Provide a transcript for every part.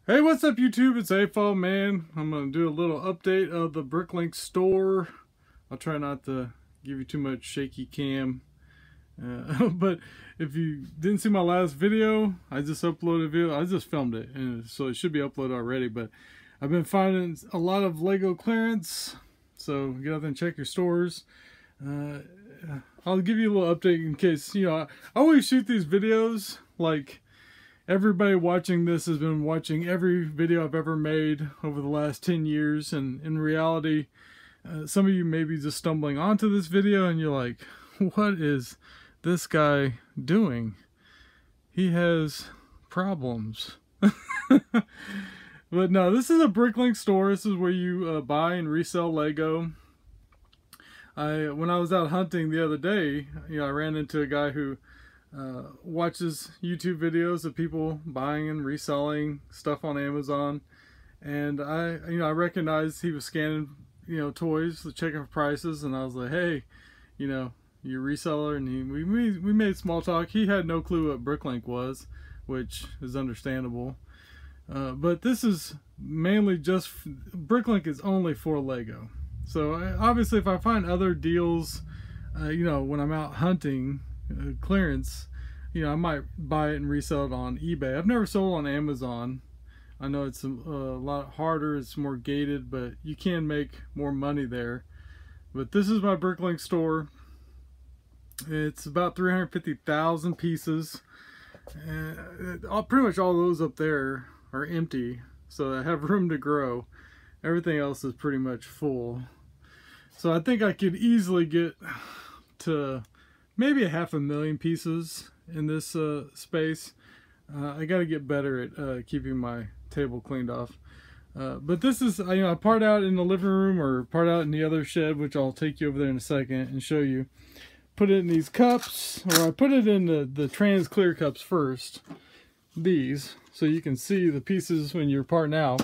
Hey, what's up YouTube? It's AFOL, man. I'm going to do a little update of the BrickLink Store. I'll try not to give you too much shaky cam. But if you didn't see my last video, I just uploaded a video. I just filmed it, and so it should be uploaded already. But I've been finding a lot of Lego clearance, so get out there and check your stores. I'll give you a little update in case, I always shoot these videos like everybody watching this has been watching every video I've ever made over the last 10 years, and in reality, some of you may be just stumbling onto this video and you're like, what is this guy doing? He has problems. But no, this is a BrickLink store. This is where you buy and resell Lego. When I was out hunting the other day, I ran into a guy who watches YouTube videos of people buying and reselling stuff on Amazon, and I recognized he was scanning toys, checking for prices, and I was like, hey, you're a reseller, and we made small talk. He had no clue what BrickLink was, which is understandable, but this is mainly just BrickLink is only for Lego. So obviously if I find other deals when I'm out hunting clearance, I might buy it and resell it on eBay. I've never sold on Amazon. I know it's a lot harder, it's more gated, but you can make more money there. But this is my BrickLink store. It's about 350,000 pieces, and pretty much all those up there are empty, so I have room to grow. Everything else is pretty much full. So I think I could easily get to maybe 500,000 pieces in this space. I got to get better at keeping my table cleaned off. But this is, I part out in the living room or part out in the other shed, which I'll take you over there in a second and show you. Put it in these cups, or I put it in the trans clear cups first, these, so you can see the pieces when you're parting out.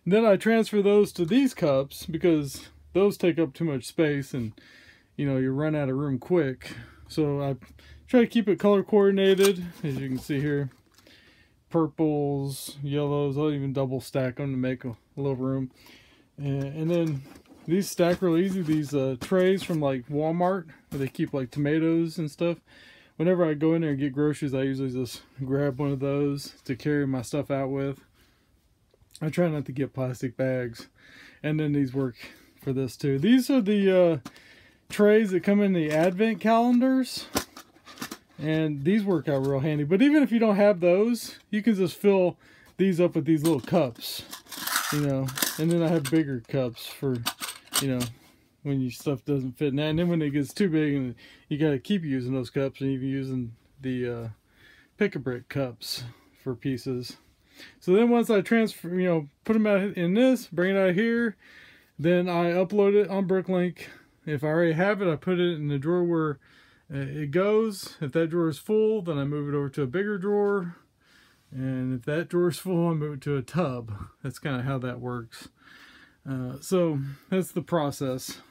And then I transfer those to these cups because those take up too much space, and you run out of room quick. So I try to keep it color coordinated, as you can see here. Purples, yellows, I'll even double stack them to make a little room. And then these stack real easy. These trays from like Walmart, where they keep like tomatoes and stuff. Whenever I go in there and get groceries, I usually just grab one of those to carry my stuff out with. I try not to get plastic bags. And then these work for this too. These are the trays that come in the advent calendars, and these work out real handy. But even if you don't have those, you can just fill these up with these little cups, and then I have bigger cups for when your stuff doesn't fit in that. And then when it gets too big, and you got to keep using those cups, and even using the pick-a-brick cups for pieces. So then once I transfer, put them out in this, bring it out here, then I upload it on BrickLink. If I already have it, I put it in the drawer where it goes. If that drawer is full, then I move it over to a bigger drawer. And if that drawer is full, I move it to a tub. That's kind of how that works. So that's the process.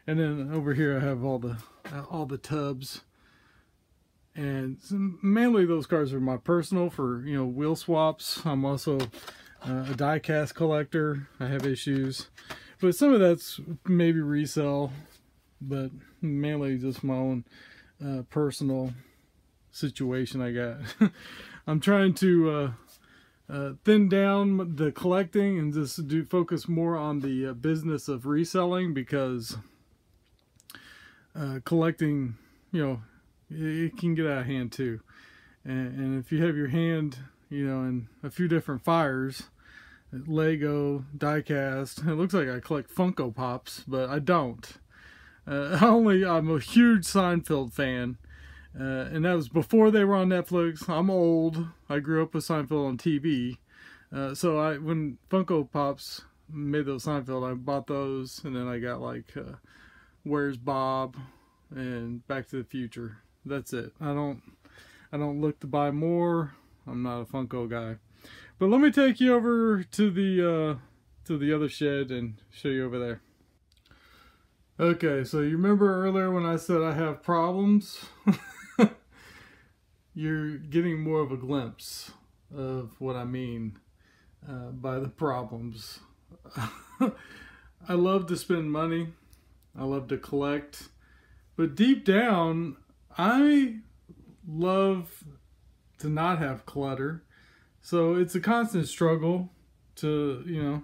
And then over here I have all the tubs. And mainly those cards are my personal for wheel swaps. I'm also a die cast collector. I have issues. But some of that's maybe resell, but mainly just my own personal situation I got. I'm trying to thin down the collecting and just focus more on the business of reselling, because collecting, it can get out of hand too. And if you have your hand, in a few different fires, Lego, die-cast. It looks like I collect Funko Pops, but I don't. I'm a huge Seinfeld fan, and that was before they were on Netflix. I'm old. I grew up with Seinfeld on TV. So when Funko Pops made those Seinfeld, I bought those, and then I got like Where's Bob and Back to the Future. That's it. I don't look to buy more. I'm not a Funko guy. But let me take you over to the other shed and show you over there. Okay, so you remember earlier when I said I have problems? You're getting more of a glimpse of what I mean. by the problems. I love to spend money. I love to collect. But deep down, I love to not have clutter. So it's a constant struggle to, you know,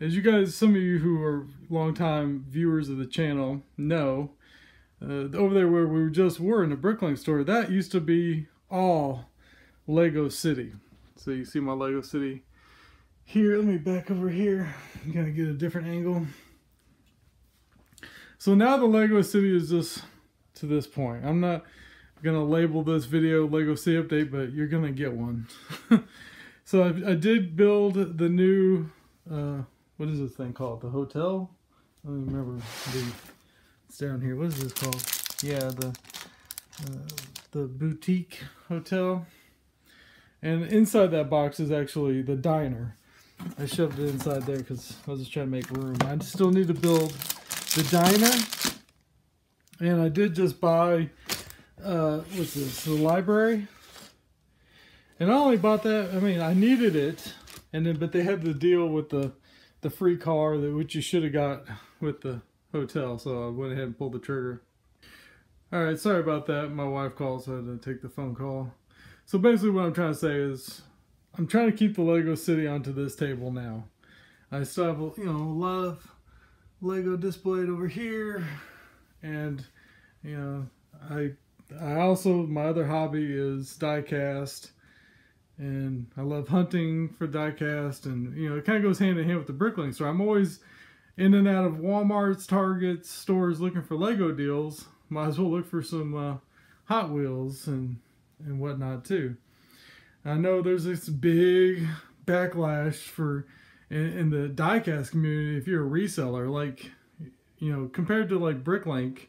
as you guys, some of you who are longtime viewers of the channel know, over there where we just were in the BrickLink store, that used to be all Lego City. So you see my Lego City here. Let me back over here. I'm gonna get a different angle. So now the Lego City is just to this point. I'm not gonna label this video Lego City Update, but you're gonna get one. So I did build the new, what is this thing called? The hotel? I don't even remember. It's down here. What is this called? Yeah, the boutique hotel. And inside that box is actually the diner. I shoved it inside there because I was just trying to make room. I still need to build the diner. And I did just buy, what's this, the library. And I only bought that, I mean, I needed it. And then, but they had the deal with the free car, which you should have got with the hotel. So I went ahead and pulled the trigger. All right, sorry about that. My wife called, so I had to take the phone call. So basically what I'm trying to say is, I'm trying to keep the Lego City onto this table now. I still have, you know, a lot of Lego displayed over here. And, you know, I also, my other hobby is die cast. And I love hunting for die-cast, and you know it kind of goes hand in hand with the BrickLink store. I'm always in and out of Walmart's, Target's, stores looking for Lego deals. Might as well look for some Hot Wheels and whatnot too. I know there's this big backlash for in the die-cast community if you're a reseller. Like, you know, compared to like BrickLink,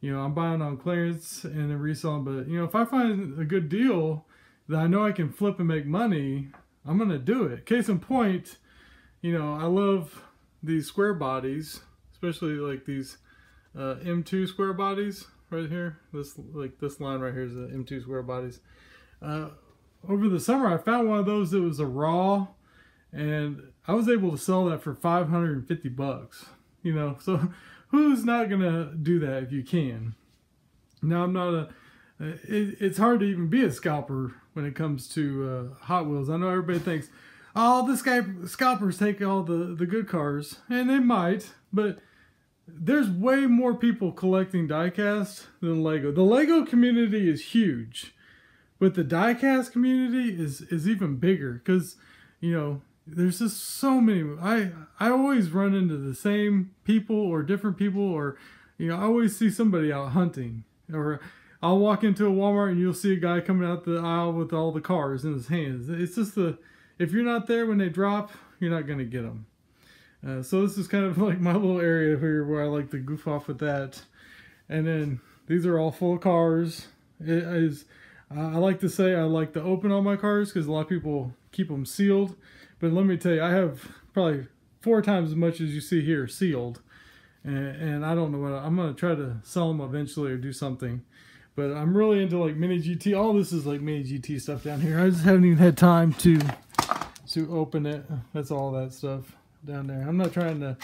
you know, I'm buying on clearance and then reselling. But you know, if I find a good deal that I know I can flip and make money, I'm gonna do it. Case in point, you know, I love these square bodies, especially like these M2 square bodies right here. This line right here is the M2 square bodies. Over the summer, I found one of those that was a raw, and I was able to sell that for 550 bucks. You know, so who's not gonna do that if you can? Now, I'm not a it's hard to even be a scalper when it comes to Hot Wheels. I know everybody thinks, oh, scalpers take all the good cars, and they might, but there's way more people collecting diecast than Lego. The Lego community is huge, but the diecast community is even bigger because, you know, there's just so many. I always run into the same people or different people, or, you know, I always see somebody out hunting, or I'll walk into a Walmart and you'll see a guy coming out the aisle with all the cars in his hands. It's just if you're not there when they drop, you're not going to get them. So this is kind of like my little area here where I like to goof off with that. And then these are all full of cars. I like to say I like to open all my cars because a lot of people keep them sealed. But let me tell you, I have probably 4 times as much as you see here sealed. And I don't know what I'm going to try to sell them eventually or do something. But I'm really into like mini GT. All this is like mini GT stuff down here. I just haven't even had time to open it. That's all that stuff down there. I'm not trying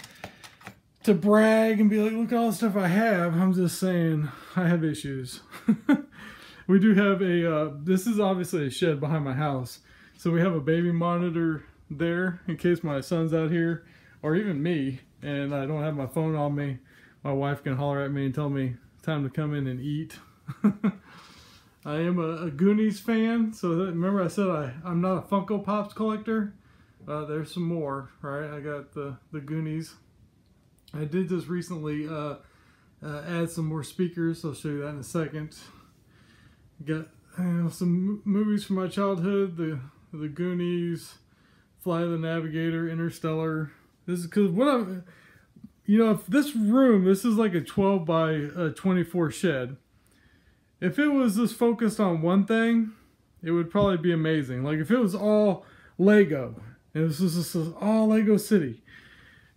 to brag and be like, look at all the stuff I have. I'm just saying I have issues. We do have this is obviously a shed behind my house. So we have a baby monitor there in case my son's out here, or even me, and I don't have my phone on me. My wife can holler at me and tell me it's time to come in and eat. I am a Goonies fan, so remember I said I'm not a Funko Pops collector. There's some more, right? I got the Goonies. I did just recently add some more speakers. I'll show you that in a second. Got some movies from my childhood: the Goonies, Fly the Navigator, Interstellar. This is because you know, if this room, this is like a 12 by 24 shed. If it was just focused on one thing, it would probably be amazing. Like if it was all Lego, and it was just all Lego City,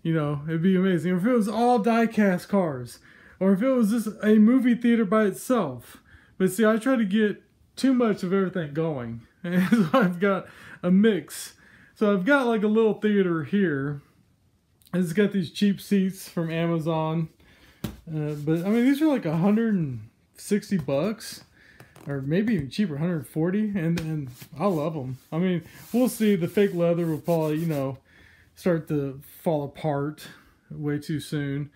you know, it'd be amazing. Or if it was all die-cast cars, or if it was just a movie theater by itself. But see, I try to get too much of everything going, and so I've got a mix So I've got like a little theater here. It's got these cheap seats from Amazon. But I mean, these are like $160, or maybe even cheaper, 140, and I love them. I mean, we'll see. The fake leather will probably, you know, start to fall apart way too soon.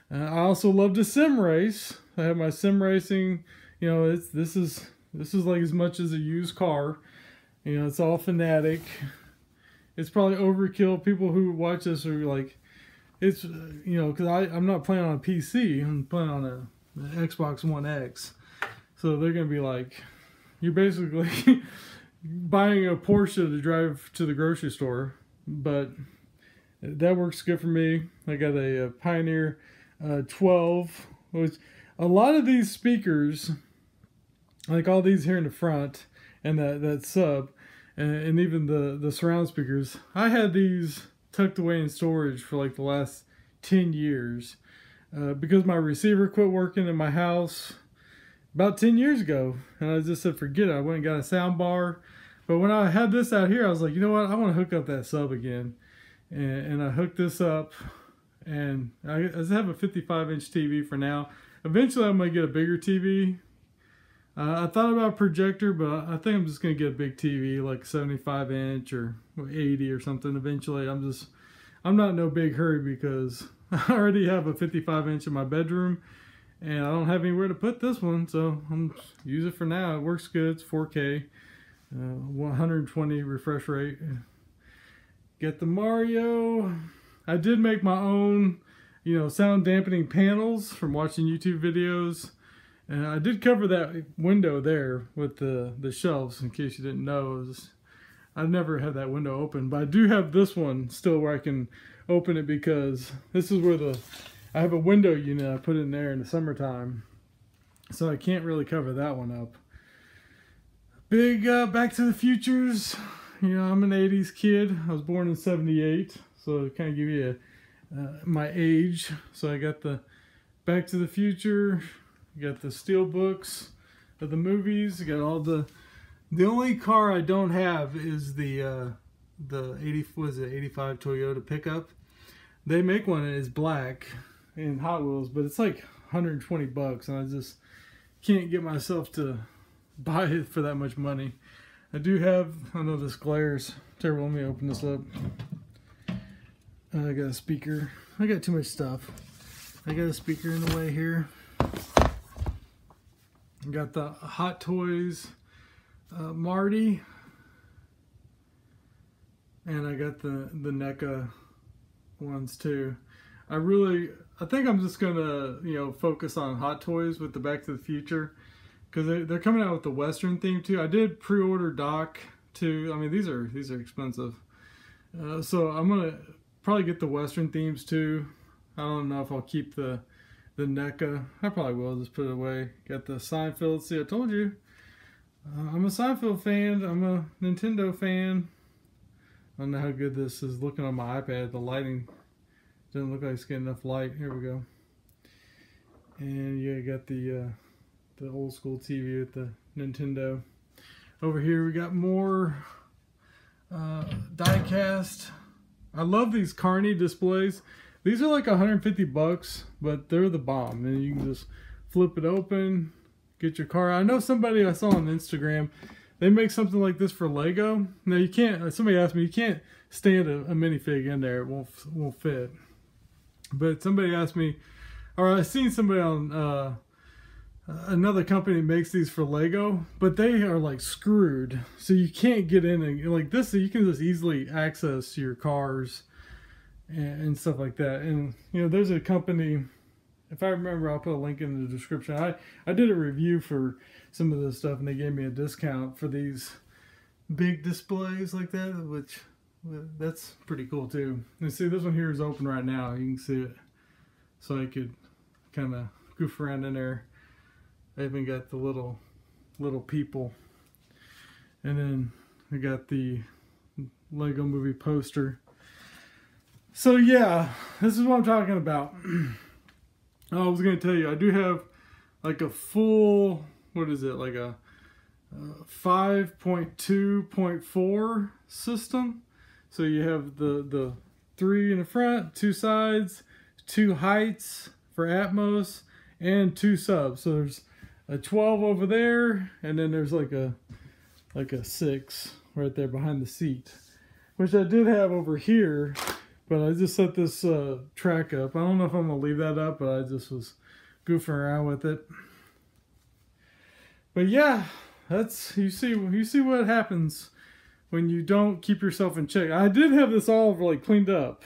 I also love to sim race. I have my sim racing. You know, this is like as much as a used car. You know, it's all Fanatic. It's probably overkill. People who watch this are like, it's, you know, because I'm not playing on a PC. I'm playing on an Xbox One X. So they're going to be like, you're basically buying a Porsche to drive to the grocery store. But that works good for me. I got a Pioneer 12, which a lot of these speakers, like all these here in the front, and that sub, and even the surround speakers, I had these tucked away in storage for like the last 10 years because my receiver quit working in my house about 10 years ago, and I just said forget it. I went and got a sound bar, but when I had this out here, I was like, you know what, I want to hook up that sub again, and I hooked this up, and I just have a 55-inch TV for now. Eventually I'm going to get a bigger TV. I thought about a projector, but I think I'm just going to get a big TV, like 75-inch or 80 or something eventually. I'm not in no big hurry because I already have a 55-inch in my bedroom, and I don't have anywhere to put this one, so I'm use it for now. It works good. It's 4K, 120 refresh rate. Get the Mario. I did make my own, you know, sound dampening panels from watching YouTube videos. And I did cover that window there with the shelves, in case you didn't know. I've never had that window open, but I do have this one still where I can open it, because this is where I have a window unit I put in there in the summertime, so I can't really cover that one up. Big Back to the Futures. You know, I'm an 80s kid. I was born in 78, so to kind of give you my age. So I got the Back to the Future. You got the steel books of the movies. You got all the only car I don't have is the 85 Toyota pickup. They make one and it's black in Hot Wheels, but it's like $120, and I just can't get myself to buy it for that much money. I do have, I know this glares terrible. Let me open this up. I got a speaker. I got too much stuff. I got a speaker in the way here. Got the Hot Toys Marty, and I got the NECA ones too. I think I'm just gonna, you know, focus on Hot Toys with the Back to the Future, because they're coming out with the Western theme too. I did pre-order Doc too. I mean, these are expensive, so I'm gonna probably get the Western themes too. I don't know if I'll keep the NECA. I probably will just put it away. Got the Seinfeld. See, I told you. I'm a Seinfeld fan. I'm a Nintendo fan. I don't know how good this is looking on my iPad. The lighting doesn't look like it's getting enough light. Here we go. And yeah, you got the old school TV with the Nintendo. Over here we got more die-cast. I love these Carny Displays. These are like $150, but they're the bomb. And you can just flip it open, get your car. I know somebody I saw on Instagram, they make something like this for Lego. Now you can't, somebody asked me, you can't stand a minifig in there. It won't fit. But somebody asked me, or I seen somebody on another company makes these for Lego, but they are like screwed. So you can't get in and like this, you can just easily access your cars and stuff like that. And you know, there's a company, if I remember, I'll put a link in the description. I did a review for some of this stuff, and they gave me a discount for these big displays like that, which that's pretty cool too. And see, this one here is open right now. You can see it, so I could kind of goof around in there. I even got the little people, and then I got the Lego movie poster. So yeah, this is what I'm talking about. I was going to tell you, I do have like a full, what is it, like a 5.2.4 system. So you have the 3 in the front, 2 sides, 2 heights for Atmos, and 2 subs. So there's a 12 over there, and then there's like a 6 right there behind the seat, which I did have over here, but I just set this track up. I don't know if I'm gonna leave that up, but I just was goofing around with it. But yeah, that's you see what happens when you don't keep yourself in check. I did have this all like cleaned up.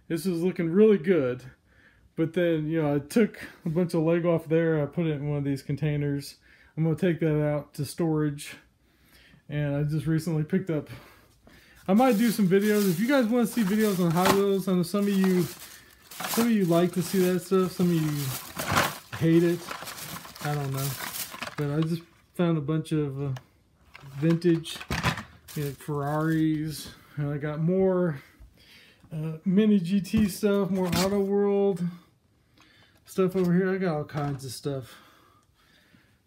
This was looking really good. But then, you know, I took a bunch of Lego off there. I put it in one of these containers. I'm going to take that out to storage. And I just recently picked up. I might do some videos. If you guys want to see videos on Hot Wheels, I know some of you like to see that stuff. Some of you hate it. I don't know. But I just found a bunch of vintage, you know, Ferraris. And I got more mini GT stuff, more Auto World stuff over here. I got all kinds of stuff.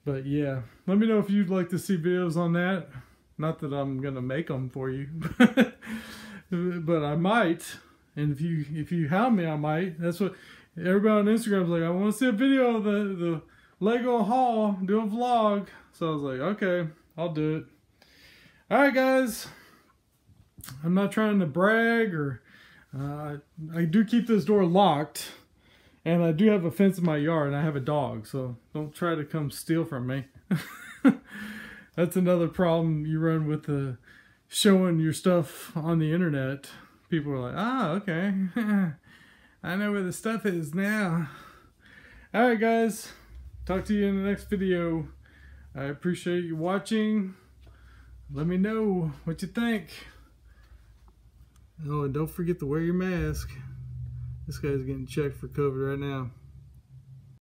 But yeah, let me know if you'd like to see videos on that. Not that I'm gonna make them for you, but I might. And if you hound me, I might. That's what everybody on Instagram is like. I want to see a video of the Lego haul, do a vlog. So I was like, okay, I'll do it. All right, guys. I'm not trying to brag or. I do keep this door locked, and I do have a fence in my yard, and I have a dog, so don't try to come steal from me. That's another problem you run with showing your stuff on the internet. People are like, ah, okay. I know where the stuff is now. Alright guys, talk to you in the next video. I appreciate you watching. Let me know what you think. Oh, and don't forget to wear your mask. This guy's getting checked for COVID right now.